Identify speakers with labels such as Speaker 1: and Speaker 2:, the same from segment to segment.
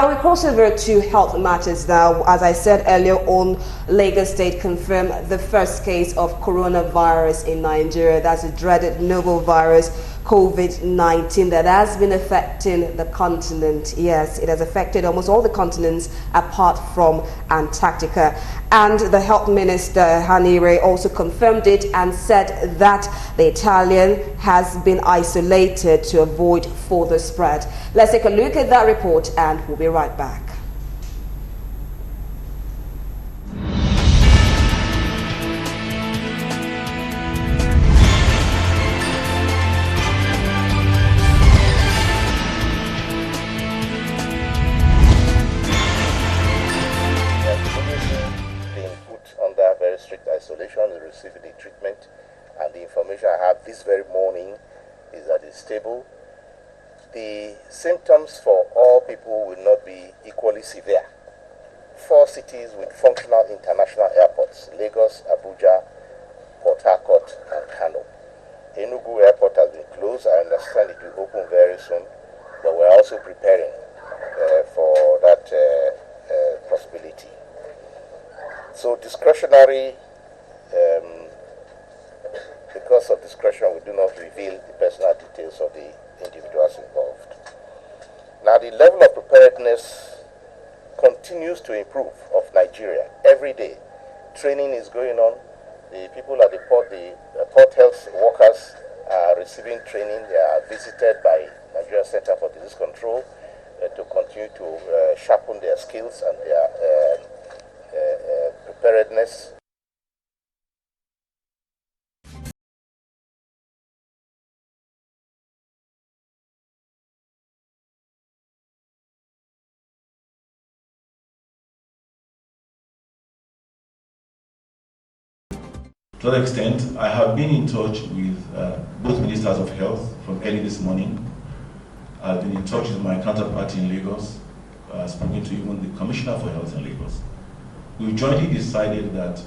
Speaker 1: We cross over to health matters now. As I said earlier on, Lagos State confirmed the first case of coronavirus in Nigeria. That's the dreaded novel virus, COVID-19, that has been affecting the continent. Yes, it has affected almost all the continents apart from Antarctica. And the health minister, Hanire, also confirmed it and said that the Italian has been isolated to avoid further spread. Let's take a look at that report and we'll be right back.
Speaker 2: Strict isolation, is receiving the treatment, and the information I have this very morning is that it's stable. The symptoms for all people will not be equally severe. 4 cities with functional international airports: Lagos, Abuja, Port Harcourt, and Kano. Enugu airport has been closed. I understand it will open very soon, but we're also preparing for that possibility. So discretionary, because of discretion, we do not reveal the personal details of the individuals involved. Now, the level of preparedness continues to improve of Nigeria every day. Training is going on. The people at the port health workers are receiving training. They are visited by Nigeria Center for Disease Control to continue to sharpen their skills and their preparedness.
Speaker 3: To that extent, I have been in touch with both ministers of health from early this morning. I've been in touch with my counterpart in Lagos, speaking to even the Commissioner for Health in Lagos. We jointly decided that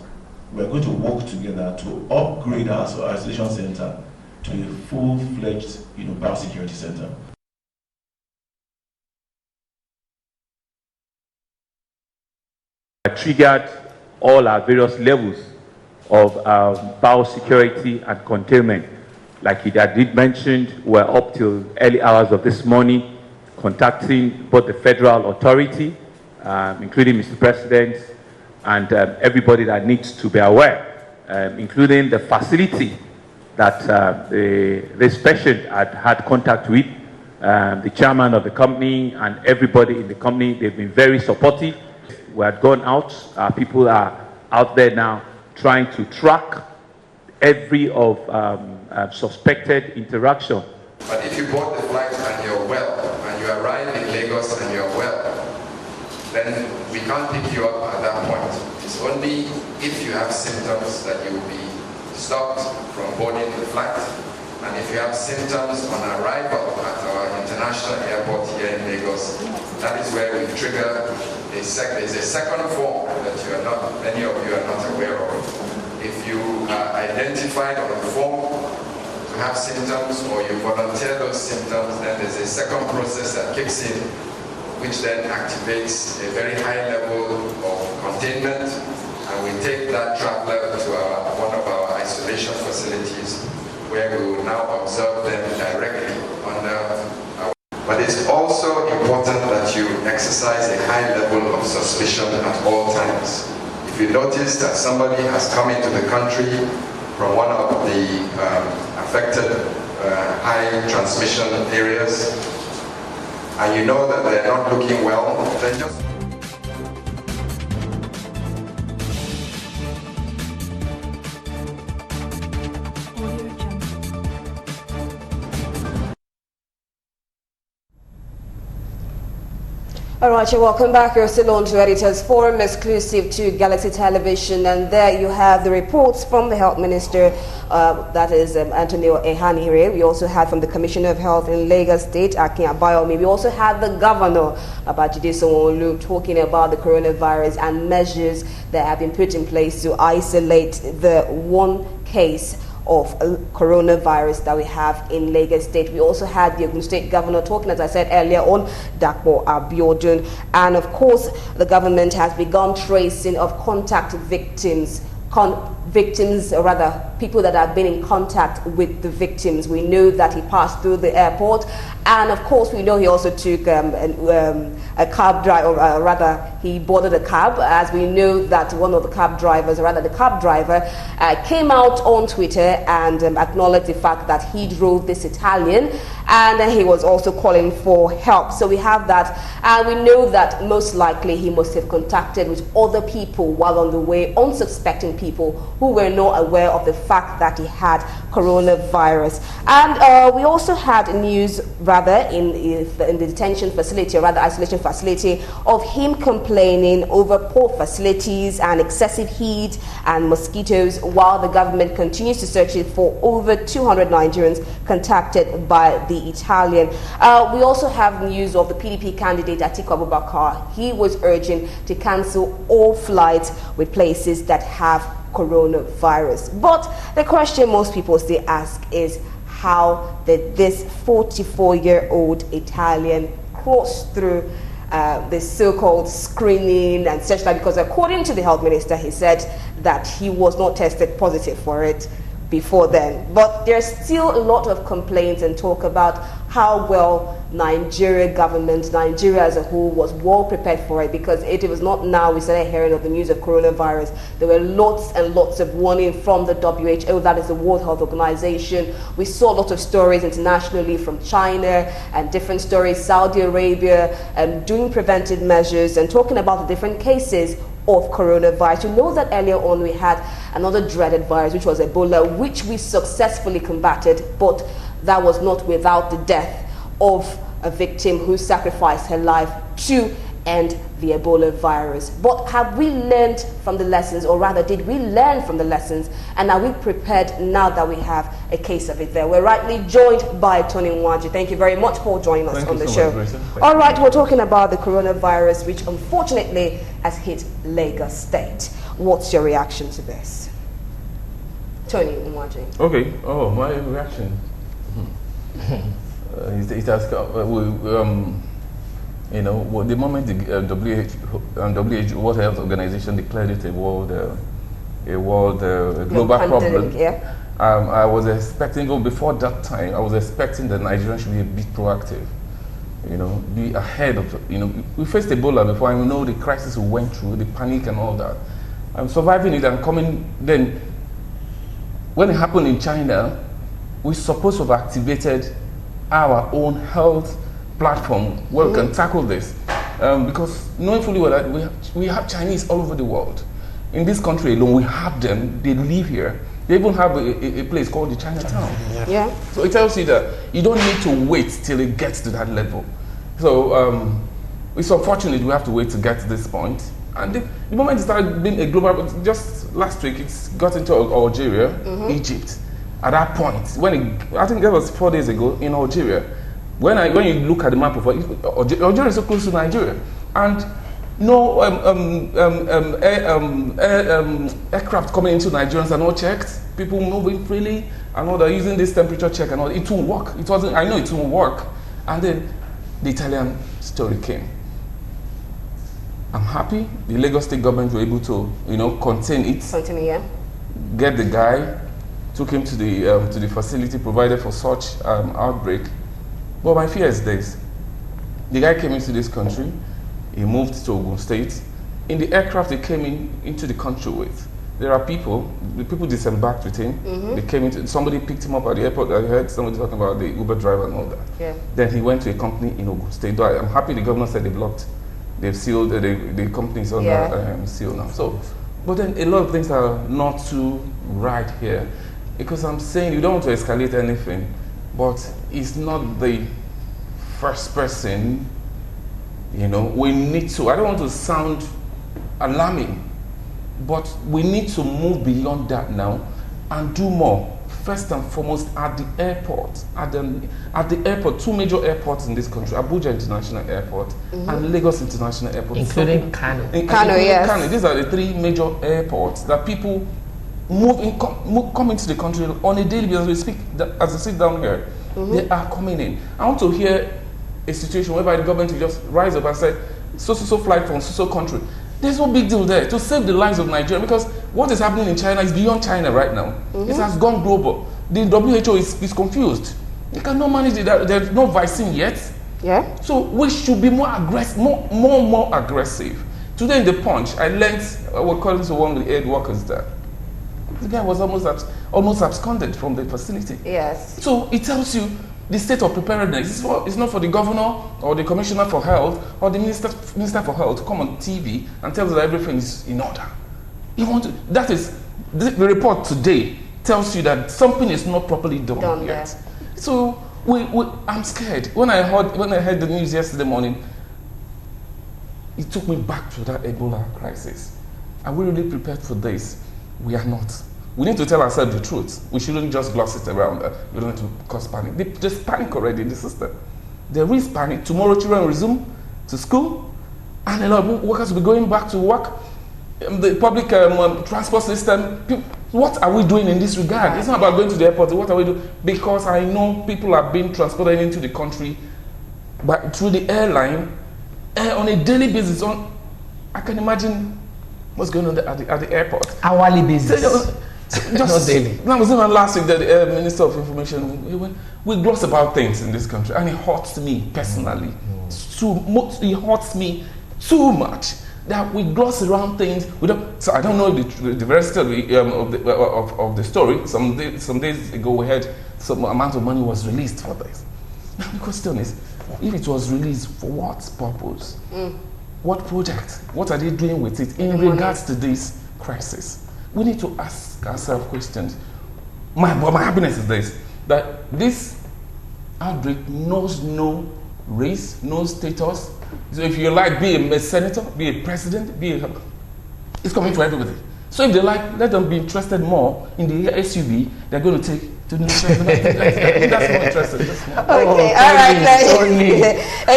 Speaker 3: we're going to work together to upgrade our isolation center to a full-fledged, biosecurity center.
Speaker 4: I triggered all our various levels of biosecurity and containment. Like he did mention, we're up till early hours of this morning contacting both the federal authority, including Mr. President, and everybody that needs to be aware, including the facility that this patient had contact with, the chairman of the company and everybody in the company. They've been very supportive. We had gone out. People are out there now trying to track every of suspected interaction.
Speaker 5: But if you bought the flight and you're well, and you arrive in Lagos and you're well, then we can't pick you up at that point. It's only if you have symptoms that you will be stopped from boarding the flight. And if you have symptoms on arrival at our international airport here in Lagos, that is where we trigger there's a second form that many of you are not aware of. If you are identified on the form to have symptoms or you volunteer those symptoms, then there's a second process that kicks in, which then activates a very high level of containment, and we take that traveler to one of our isolation facilities where we will now observe them directly under our. But it's also important that you exercise a high level of suspicion at all times. If you notice that somebody has come into the country from one of the affected high transmission areas, and you know that they're not looking well, then just
Speaker 1: All right, you're welcome back. You're still on to Editors Forum, exclusive to Galaxy Television, and there you have the reports from the Health Minister, that is Antonio Ehanire. We also had from the Commissioner of Health in Lagos State, Akin Abayomi. We also had the Governor, Babajide Sanwo-Olu, talking about the coronavirus and measures that have been put in place to isolate the one case of coronavirus that we have in Lagos State. We also had the Ogun State governor talking, as I said earlier, on Dapo Abiodun. And of course, the government has begun tracing of contact victims, people that have been in contact with the victims. We know that he passed through the airport, and of course we know he also took a cab driver, or rather he boarded a cab, as we know that one of the cab drivers, or rather the cab driver, came out on Twitter and acknowledged the fact that he drove this Italian, and he was also calling for help. So we have that, and we know that most likely he must have contacted with other people while on the way, unsuspecting people who were not aware of the fact that he had coronavirus. And we also had news, rather, in the detention facility, or rather isolation facility, of him complaining over poor facilities and excessive heat and mosquitoes, while the government continues to search it for over 200 Nigerians contacted by the Italian. We also have news of the PDP candidate Atiku Abubakar. He was urging to cancel all flights with places that have coronavirus. But the question most people still ask is, how did this 44-year-old Italian cross through the so-called screening and such that? Because according to the health minister, he said that he was not tested positive for it before then. But there's still a lot of complaints and talk about how well Nigeria as a whole was well prepared for it, because it was not now we started hearing of the news of coronavirus. There were lots and lots of warning from the WHO, that is the World Health Organization. We saw lots of stories internationally from China and different stories, Saudi Arabia, doing preventive measures and talking about the different cases of coronavirus. You know that earlier on we had another dreaded virus, which was Ebola, which we successfully combated, but that was not without the death of a victim who sacrificed her life to end the Ebola virus. But have we learned from the lessons, or rather did we learn from the lessons, and are we prepared now that we have a case of it there? We're rightly joined by Tony Nwaji. Thank you very much for joining us on the show. All right, we're talking about the coronavirus, which unfortunately has hit Lagos State. What's your reaction to this? Tony Nwaji.
Speaker 6: Okay, my reaction. It has the moment the World Health Organization declared it a global problem,
Speaker 1: yeah.
Speaker 6: I was expecting, even before that time, I was expecting that Nigeria should be a bit proactive, be ahead of, we faced Ebola before, and we know the crisis we went through, the panic and all that. I'm surviving it and coming, then when it happened in China, we're supposed to have activated our own health platform where we can tackle this, because knowing fully well that we have Chinese all over the world. In this country alone, we have them. They live here. They even have a place called the Chinatown.
Speaker 1: Yeah.
Speaker 6: So it tells you that you don't need to wait till it gets to that level. So it's unfortunate we have to wait to get to this point. And the moment it started being a global, just last week, it's got into Algeria, Egypt. At that point, I think that was 4 days ago in Algeria, when you look at the map of Algeria is so close to Nigeria, and no aircraft coming into Nigerians are not checked, people moving freely, and all that, using this temperature check and all. It won't work. It wasn't. I know it won't work. And then the Italian story came. I'm happy the Lagos State government were able to, contain it.
Speaker 1: Continue, yeah.
Speaker 6: Get the guy. Took him to the facility provided for such outbreak. But my fear is this. The guy came into this country, he moved to Ogun State. In the aircraft he came into the country with, there are the people disembarked with him. They came somebody picked him up at the airport. I heard somebody talking about the Uber driver and all that. Yeah. Then he went to a company in Ogun State. I'm happy the governor said they've sealed, the company's under seal now. So, but then a lot of things are not too right here. Because I'm saying you don't want to escalate anything, but it's not the first person, we need to, I don't want to sound alarming, but we need to move beyond that now and do more. First and foremost, at the airport, at the airport, 2 major airports in this country, Abuja International Airport and Lagos International Airport.
Speaker 7: Including Kano.
Speaker 1: Kano, yes.
Speaker 6: Kano. These are the 3 major airports that people come into the country on a daily basis. As we speak, as I sit down here, they are coming in. I want to hear a situation whereby the government will just rise up and say, so flight from so country. There's no big deal there to save the lives of Nigeria, because what is happening in China is beyond China right now. It has gone global. The WHO is confused. They cannot manage it. There's no vaccine yet.
Speaker 1: Yeah.
Speaker 6: So we should be more aggressive, more aggressive. Today in the Punch, I learned, according to one of the aid workers there, the guy was almost absconded from the facility.
Speaker 1: Yes.
Speaker 6: So it tells you the state of preparedness. It's not for the governor or the commissioner for health or the minister for health to come on TV and tell us that everything is in order. That is, the report today tells you that something is not properly done yet.
Speaker 1: There.
Speaker 6: So I'm scared. When I heard the news yesterday morning, it took me back to that Ebola crisis. Are we really prepared for this? We are not. We need to tell ourselves the truth. We shouldn't just gloss it around. We don't need to cause panic. There's panic already in the system. There is panic. Tomorrow children resume to school, and a lot of workers will be going back to work. The public transport system, what are we doing in this regard? It's not about going to the airport. What are we doing? Because I know people are being transported into the country through the airline on a daily basis. I can imagine what's going on at the airport.
Speaker 7: Hourly basis.
Speaker 6: Not daily. That was even last week that the Minister of Information, we gloss about things in this country, and it hurts me personally. It hurts me too much that we gloss around things. So I don't know the veracity of the story. Some days ago we heard some amount of money was released for this. Now the question is, if it was released, for what purpose? What project? What are they doing with it in regards to this crisis? We need to ask ourselves questions. My happiness is this, that this outbreak knows no race, no status. So if you like, be a senator, be a president, it's coming for everybody. So if they like, let them be interested more in the SUV they're going to take to the that's more interesting.
Speaker 1: Okay, all right.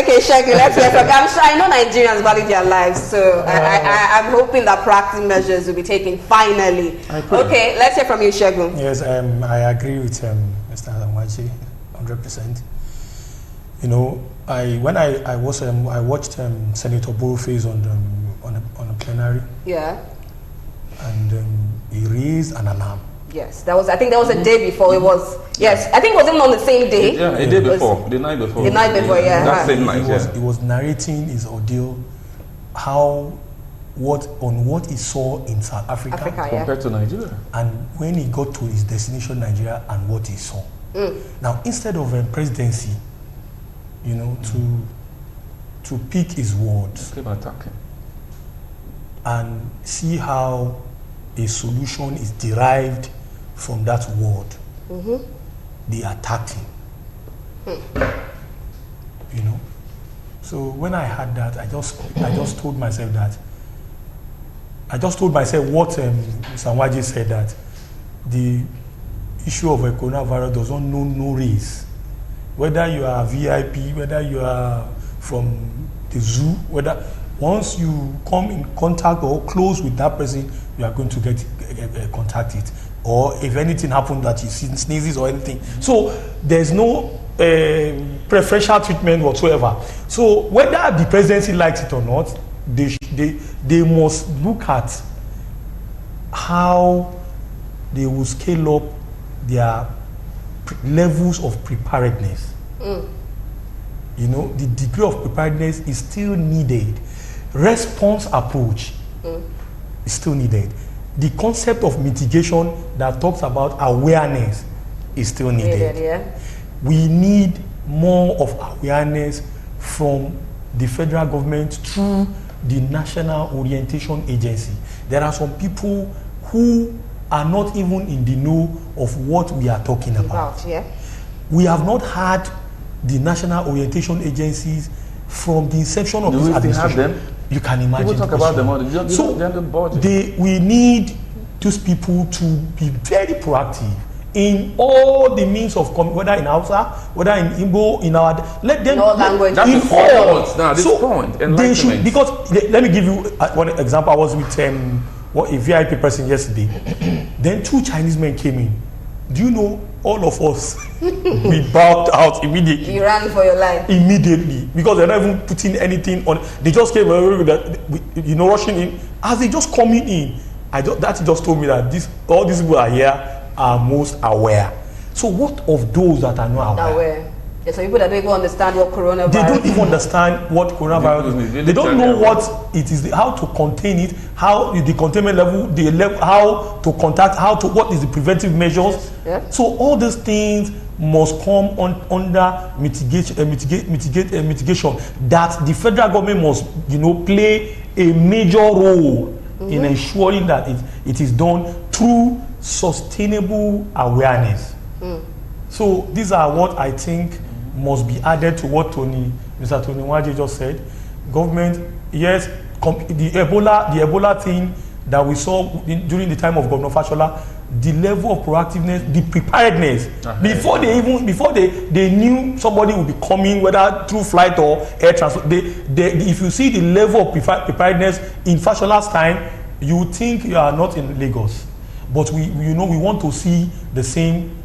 Speaker 1: Okay, Shaggy, let's hear from you. I'm sure, I know Nigerians value their lives, so I'm hoping that proactive measures will be taken finally. Okay, let's hear from you, Shaggy.
Speaker 8: Yes, I agree with Mr. Adamwaji 100%. You know, when I watched Senator Boroface on a plenary.
Speaker 1: Yeah.
Speaker 8: And he raised an alarm.
Speaker 1: Yes, I think that was a day before. It was, yes, I think it was even on the same day.
Speaker 6: Yeah, a day before, the night before.
Speaker 1: The night before, yeah.
Speaker 6: That same night,
Speaker 8: He was narrating his ordeal, what he saw in South Africa
Speaker 6: compared to Nigeria.
Speaker 8: And when he got to his destination, Nigeria, and what he saw. Now, instead of presidency, you know, to pick his words and see how a solution is derived from that word, they attacked him. You know, so when I had that, I just told myself what Sanwaji said, that the issue of a coronavirus does not know no race. Whether you are a VIP, whether you are from the zoo, whether once you come in contact or close with that person, you are going to get contacted. Or if anything happens that you see sneezes or anything. So there's no preferential treatment whatsoever. So whether the presidency likes it or not, they must look at how they will scale up their levels of preparedness. You know, the degree of preparedness is still needed. Response approach is still needed. The concept of mitigation that talks about awareness is still needed. We need more of awareness from the federal government through the National Orientation Agency. There are some people who are not even in the know of what we are talking about. We have not had the National Orientation Agencies from the inception of this administration. You can imagine.
Speaker 6: People talk about them all.
Speaker 8: We need those people to be very proactive in all the means of whether in Hausa, whether in Igbo, in our let them
Speaker 6: That's the point. Now, this point.
Speaker 8: They should, because let me give you one example. I was with a VIP person yesterday. Then 2 Chinese men came in. Do you know, all of us, we bowed out immediately.
Speaker 1: You ran for your life.
Speaker 8: Immediately, because they're not even putting anything on. They just came, rushing in. As they just coming in, that just told me that all these people are here are most aware. So what of those that are not aware?
Speaker 1: There's some people that don't even understand what coronavirus is.
Speaker 8: They don't even understand what coronavirus is. They don't know what it is, how to contain it, how the containment level, how to contact, what is the preventive measures.
Speaker 1: Yeah.
Speaker 8: So all these things must come under mitigation. That the federal government must, play a major role in ensuring that it is done through sustainable awareness. So these are what I think must be added to what Mr. Tony Waje just said. Government, yes, the Ebola thing that we saw during the time of Governor Fashola, the level of proactiveness, the preparedness, before they knew somebody would be coming, whether through flight or air transport. If you see the level of preparedness in Fashola's time, you would think you are not in Lagos. But we want to see the same,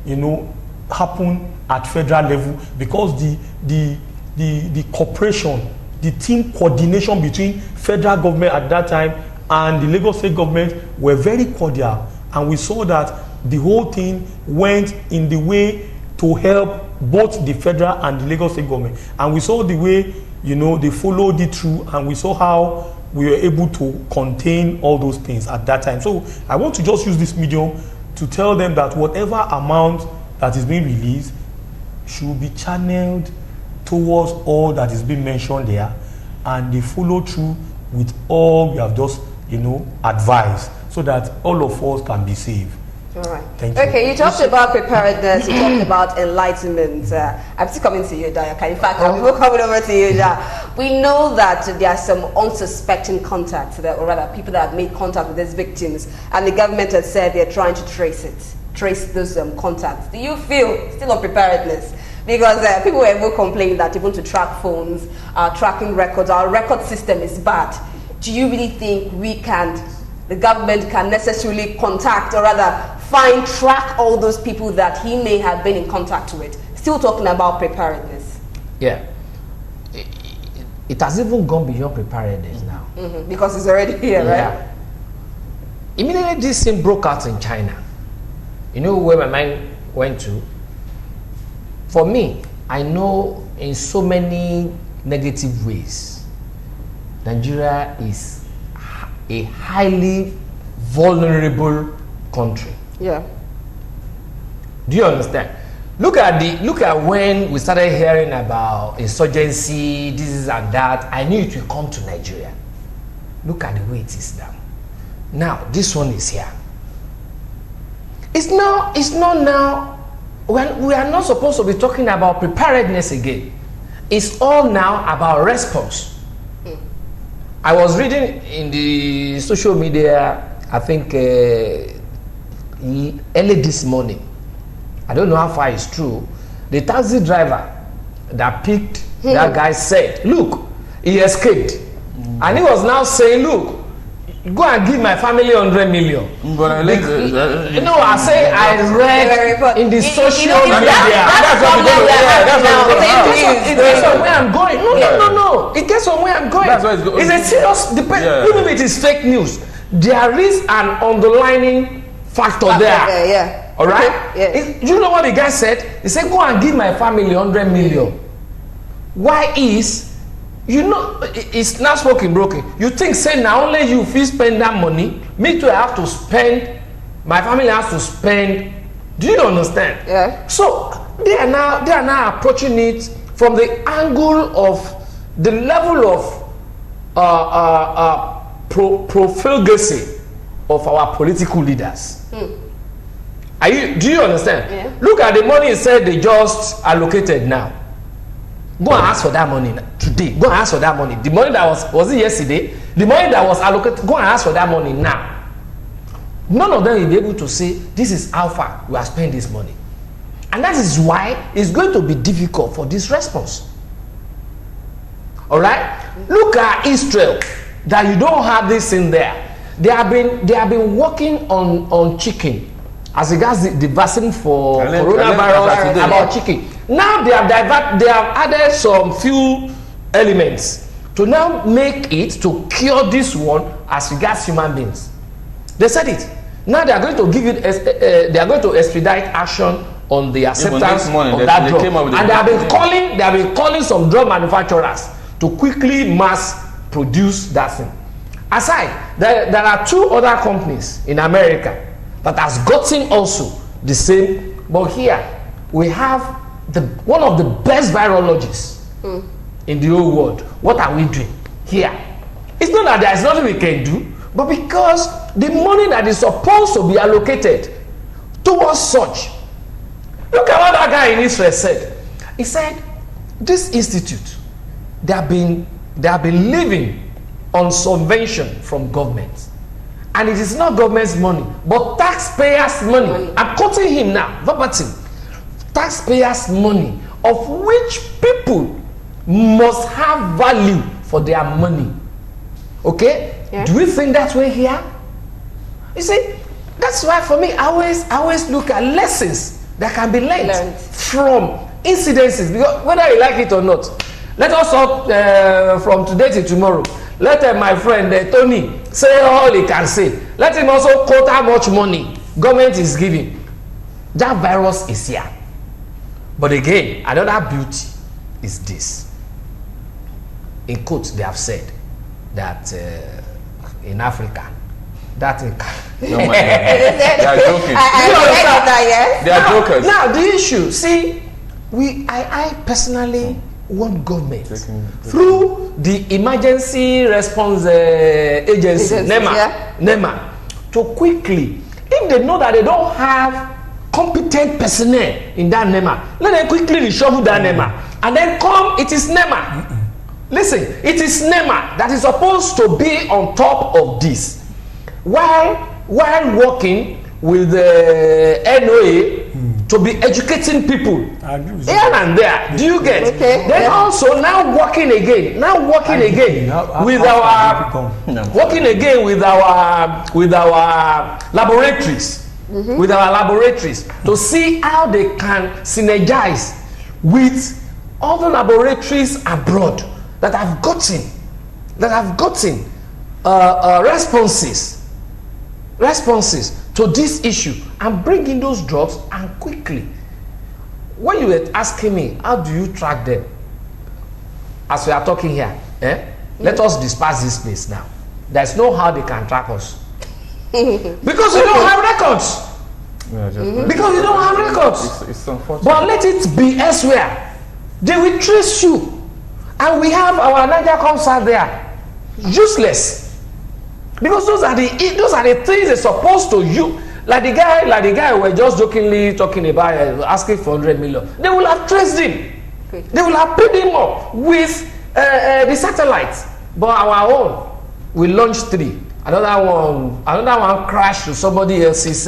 Speaker 8: happen at federal level, because the cooperation, the team coordination between federal government at that time and the Lagos State government were very cordial, and we saw that the whole thing went in the way to help both the federal and the Lagos State government, and we saw the way they followed it through, and we saw how we were able to contain all those things at that time. So I want to just use this medium to tell them that whatever amount that is being released should be channeled towards all that is being mentioned there, and they follow through with all we have just advised, so that all of us can be saved.
Speaker 1: All right.
Speaker 8: Thank you.
Speaker 1: Okay, you talked about preparedness, you talked about enlightenment. I'm still coming to you, Dayaka. In fact, I'm coming over to you, Ja. We know that there are some unsuspecting contacts, or rather people that have made contact with these victims, and the government has said they're trying to trace those contacts. Do you feel still on preparedness? Because people were even complaining that even to track phones, tracking records, our record system is bad. Do you really think the government can necessarily contact, or rather track all those people that he may have been in contact with? Still talking about preparedness.
Speaker 7: Yeah. It has even gone beyond preparedness now.
Speaker 1: Because it's already here, right?
Speaker 7: Immediately this thing broke out in China. You know where my mind went to? For me, I know in so many negative ways, Nigeria is a highly vulnerable country.
Speaker 1: Yeah.
Speaker 7: Do you understand? Look at when we started hearing about insurgency, this and that. I knew it will come to Nigeria. Look at the way it is now. Now this one is here. It's not now. We are not supposed to be talking about preparedness again. It's all now about response. I was reading in the social media, I think early this morning. I don't know how far it's true. The taxi driver that picked that guy said, look, he escaped. And he was now saying, look, go and give my family 100 million. But I read in the social media. It gets on where I'm going. No. It gets on where I'm going. It's a serious depend. Even if it is fake news, there is an underlining factor there.
Speaker 1: Yeah.
Speaker 7: All right.
Speaker 1: Yeah.
Speaker 7: You know what the guy said? He said, go and give my family 100 million. Why is? It's not spoken broken. You think, say, now only you feel spend that money, me too, I have to spend, my family has to spend. Do you understand?
Speaker 1: Yeah.
Speaker 7: So they are now approaching it from the angle of the level of profligacy of our political leaders. Do you understand?
Speaker 1: Yeah.
Speaker 7: Look at the money said they just allocated now. Go and ask for that money today. Go and ask for that money. The money that was it yesterday? The money that was allocated, go and ask for that money now. None of them will be able to say, this is how far we have spent this money. And that is why it's going to be difficult for this response. All right? Look at Israel, that you don't have this in there. They have been working on chicken as regards the vaccine for coronavirus about chicken. Now they have added some few elements to now make it to cure this one as regards human beings. They said it. Now they are going to give it. They are going to expedite action on the acceptance of that drug, and they have been calling some drug manufacturers to quickly mass produce that thing. Aside, there are 2 other companies in America that has gotten also the same. But here we have one of the best virologists in the whole world. What are we doing here? It's not that there is nothing we can do, but because the money that is supposed to be allocated towards such. Look at what that guy in Israel said. He said, this institute, they have been living on subvention from government. And it is not government's money, but taxpayers' money. I'm quoting him now, verbatim. Taxpayers' money, of which people must have value for their money. Okay? Yeah. Do we think that way here? You see, that's why for me, I always look at lessons that can be learned from incidences, because whether you like it or not. Let us talk from today to tomorrow. Let my friend Tony say all he can say. Let him also quote how much money government is giving. That virus is here. But again, another beauty is this. In quotes, they have said that in Africa, that in
Speaker 6: they are joking. They are jokers.
Speaker 7: Now the issue, see, I personally want government through the emergency response agency, NEMA, to quickly, if they know that they don't have competent personnel in that NEMA, let them quickly reshuffle that NEMA and then come. It is NEMA. Listen, it is NEMA that is supposed to be on top of this, while working with the NOA to be educating people here and there. Do you get? Okay. Then also now working again with our laboratories, to see how they can synergize with other laboratories abroad that have gotten responses to this issue and bringing those drugs and quickly. When you were asking me, how do you track them? As we are talking here, let us disperse this place now. There's no how they can track us. Because you don't have records. Because you don't have records.
Speaker 6: It's unfortunate.
Speaker 7: But let it be elsewhere. They will trace you. And we have our Niger comes out there. Useless. Because those are the things they're supposed to use. Like the guy we're just jokingly talking about, asking for 100 million. They will have traced him. They will have paid him up with the satellites. But our own, we launched 3. Another one crashed to somebody else's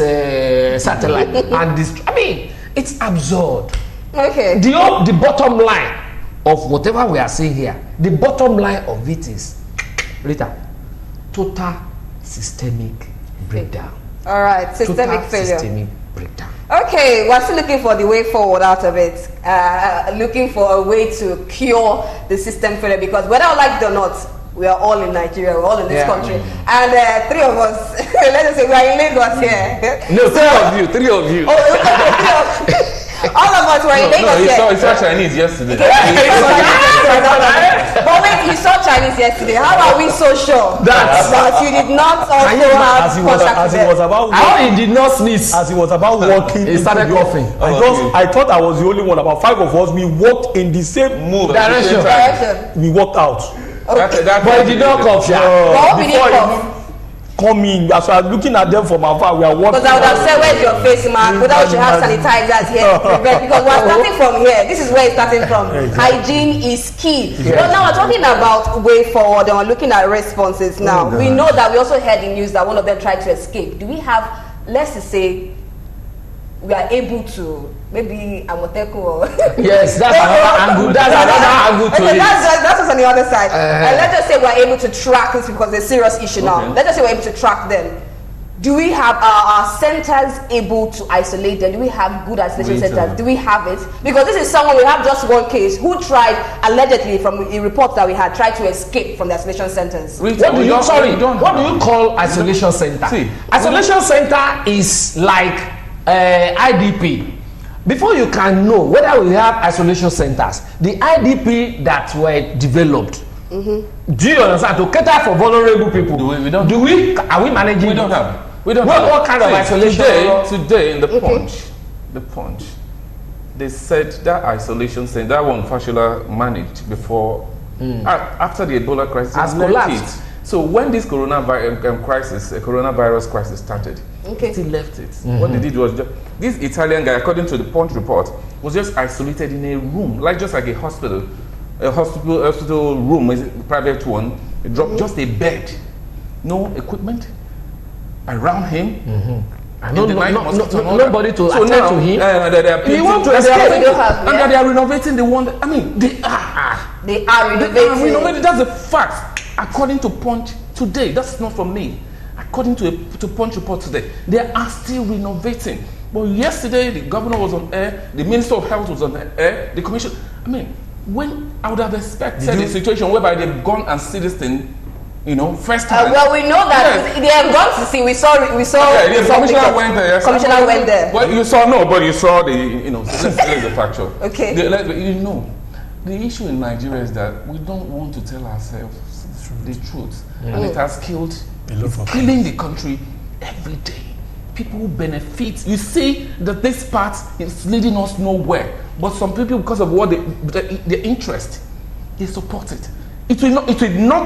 Speaker 7: satellite. And I mean, it's absurd.
Speaker 1: Okay.
Speaker 7: The bottom line of whatever we are saying here, the bottom line of it is, Rita, total systemic breakdown.
Speaker 1: All right, systemic failure.
Speaker 7: Systemic breakdown.
Speaker 1: Okay, we're still looking for the way forward out of it. Looking for a way to cure the system failure, because whether I like it or not, we are all in Nigeria, we're all in this country. And 3 of us, let us say we are in Lagos here.
Speaker 7: No, 3 of you.
Speaker 1: Oh, 3 of you. All of us were in Lagos here.
Speaker 6: He saw Chinese yesterday.
Speaker 1: But wait, he saw Chinese yesterday. How are we so sure that you did not also have contact with them?
Speaker 7: How he did not sneeze.
Speaker 8: As he was about walking,
Speaker 7: he started coughing.
Speaker 8: I thought I was the only one. About 5 of us, we walked in the same
Speaker 1: direction.
Speaker 8: We walked out.
Speaker 1: Okay.
Speaker 7: But he did not cough.
Speaker 1: Before
Speaker 8: coming, as I was looking at them from afar, we are walking.
Speaker 1: Because I would have said, where's your face mask? Without you have sanitizers here. Because we're starting from here. This is where it's starting from. Hygiene is key.
Speaker 8: Yes.
Speaker 1: But now we're talking about way forward and we're looking at responses now. We know that we also heard in news that one of them tried to escape. Do we have, let's say, we are able to, maybe Amoteko or
Speaker 7: yes, that's another angle. That's another angle to
Speaker 1: okay,
Speaker 7: it.
Speaker 1: That's what's on the other side. And let's just say we're able to track this because it's a serious issue now. Let's just say we're able to track them. Do we have our centers able to isolate them? Do we have good isolation centers? Do we have it? Because this is someone, we have just one case who tried, allegedly, from a report that we had, tried to escape from the isolation centers.
Speaker 7: What do you call isolation center?
Speaker 6: See,
Speaker 7: isolation center is like IDP. Before you can know whether we have isolation centers, the IDP that were developed, do you understand? To cater for vulnerable people. Are we managing?
Speaker 6: We don't have. We don't have.
Speaker 7: What kind of isolation?
Speaker 6: Today in the Punch, they said that isolation center, that one Fashola managed before, after the Ebola crisis,
Speaker 7: has collapsed.
Speaker 6: So when this coronavirus crisis started, he still left it. What they did was just, this Italian guy, according to the Punch report, was just isolated in a room, just like a hospital room, a private one. They dropped just a bed, no equipment around him.
Speaker 7: Nobody to attend to him.
Speaker 6: They want to escape, and they are renovating the one. They are renovating. That's a fact. According to Punch today, that's not from me. According to Punch report today, they are still renovating. But yesterday, the governor was on air, the Minister of Health was on air, the commission. When I would have expected a situation whereby they've gone and see this thing, first time.
Speaker 1: Well, we know that they have gone to see. We saw.
Speaker 6: The commissioner went there. Yes.
Speaker 1: Commissioner went there.
Speaker 6: Well, you saw but you saw the. Let's the factual.
Speaker 1: Okay.
Speaker 6: The issue in Nigeria is that we don't want to tell ourselves the truth, and it has killed. It's killing the country every day. People benefit. You see that this part is leading us nowhere. But some people, because of what their interest, they support it. It will knock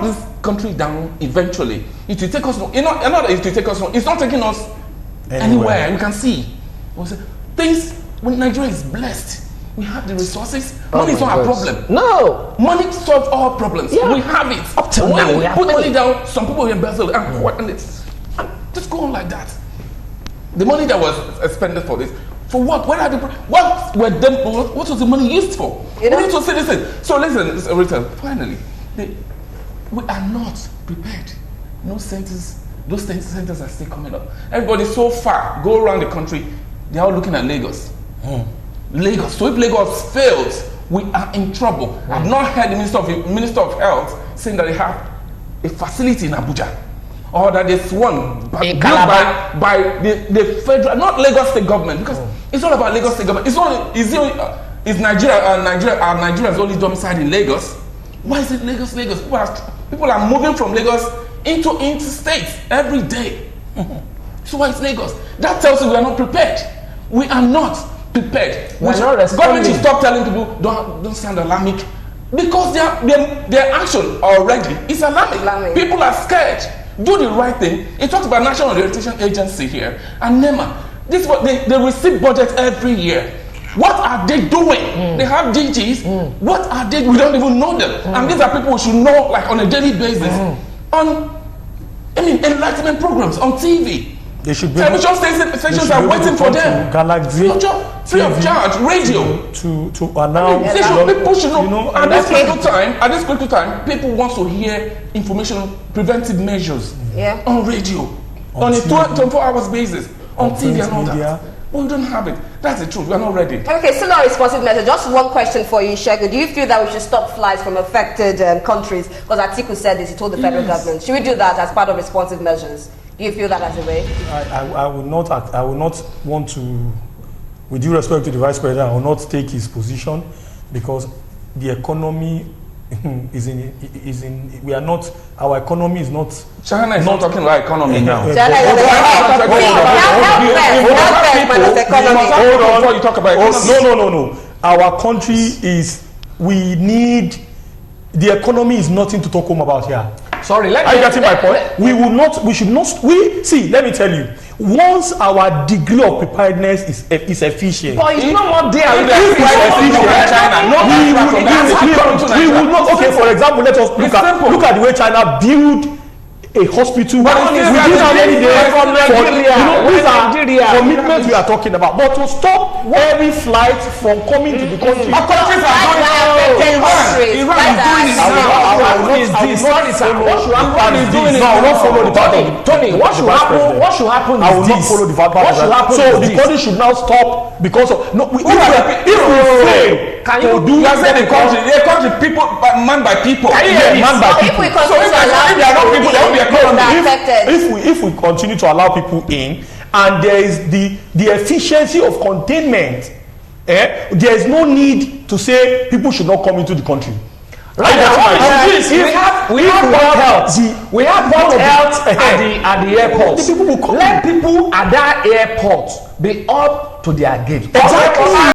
Speaker 6: this country down eventually. It will take us. It will take us. It's not taking us anywhere. You can see. Things when Nigeria is blessed. We have the resources. Money is not a problem.
Speaker 7: No.
Speaker 6: Money solves all problems. Yeah. We have it.
Speaker 7: Up till now, we have
Speaker 6: put money down. Some people will embezzle and just go on like that. The money that was expended for this, for what? What was the money used for? We need to say this. So listen, Rita, finally, we are not prepared. No centers. Those centers are still coming up. Everybody so far go around the country. They are all looking at Lagos. Lagos. So if Lagos fails, we are in trouble. I've not heard the Minister of Health saying that they have a facility in Abuja, or that there's one built by the federal, not Lagos State government, because it's not about Lagos State government. Is Nigerians only domiciled in Lagos? Why is it Lagos? People are moving from Lagos into states every day. So why is Lagos? That tells you we are not prepared. We are not prepared. Government should stop telling people don't sound alarmic, because their action already is alarming. People are scared. Do the right thing. It talks about National Orientation Agency here and NEMA. This is what they receive budget every year. What are they doing? They have DGs. What are they? We don't even know them. And these are people we should know on a daily basis. Enlightenment programs on TV.
Speaker 8: They should be
Speaker 6: television stations are waiting for them.
Speaker 8: Galaxy,
Speaker 6: free of charge, radio
Speaker 8: to announce.
Speaker 6: People should know. At this critical time, people want to hear information, preventive measures on radio, on a 24 hours basis, on TV and all that. But we don't have it. That's the truth. We are not ready.
Speaker 1: Okay, still not responsive measure. Just one question for you, Shego. Do you feel that we should stop flights from affected countries? Because Atiku said this. He told the federal government. Should we do that as part of responsive measures? Do you feel that as a way?
Speaker 8: I will not want to, with due respect to the Vice President, I will not take his position, because the economy we are not, our economy is not.
Speaker 6: China is not talking about economy now.
Speaker 1: China is
Speaker 6: hold on before you talk about economy.
Speaker 8: No. Our country we need, the economy is nothing to talk home about here.
Speaker 7: Sorry,
Speaker 8: are you getting my point? We should not, see, let me tell you, once our degree of preparedness is efficient.
Speaker 7: But it's not what they are.
Speaker 8: We will not, okay, for example, let us look at the way China build a hospital
Speaker 7: But
Speaker 8: within how many days
Speaker 7: from Nigeria.
Speaker 8: these are commitments we are talking about. But to stop every flight from coming to the country.
Speaker 7: Our countries are doing it. Iran is doing it now. What should happen is this.
Speaker 8: No, I will not follow the pattern.
Speaker 7: Tony, what should happen? What should happen
Speaker 8: I will
Speaker 7: is
Speaker 8: not
Speaker 7: this.
Speaker 8: follow the pattern.
Speaker 7: What should happen
Speaker 8: So
Speaker 7: is
Speaker 8: the
Speaker 7: this.
Speaker 8: country should now stop because of no. If we fail
Speaker 7: Can
Speaker 8: to
Speaker 7: you
Speaker 8: do
Speaker 6: You are saying the country people, man by people.
Speaker 7: Can you hear this?
Speaker 8: man by
Speaker 1: If
Speaker 8: people.
Speaker 1: we continue to allow
Speaker 6: if there are no people, there will be a
Speaker 1: people
Speaker 6: economy.
Speaker 1: that are affected.
Speaker 8: If we continue to allow people in, and there is the efficiency of containment, there is no need to say people should not come into the country.
Speaker 7: Right. We have port health at the airport.
Speaker 8: The people will come.
Speaker 7: Let people at that airport be up to their gate.
Speaker 8: Exactly.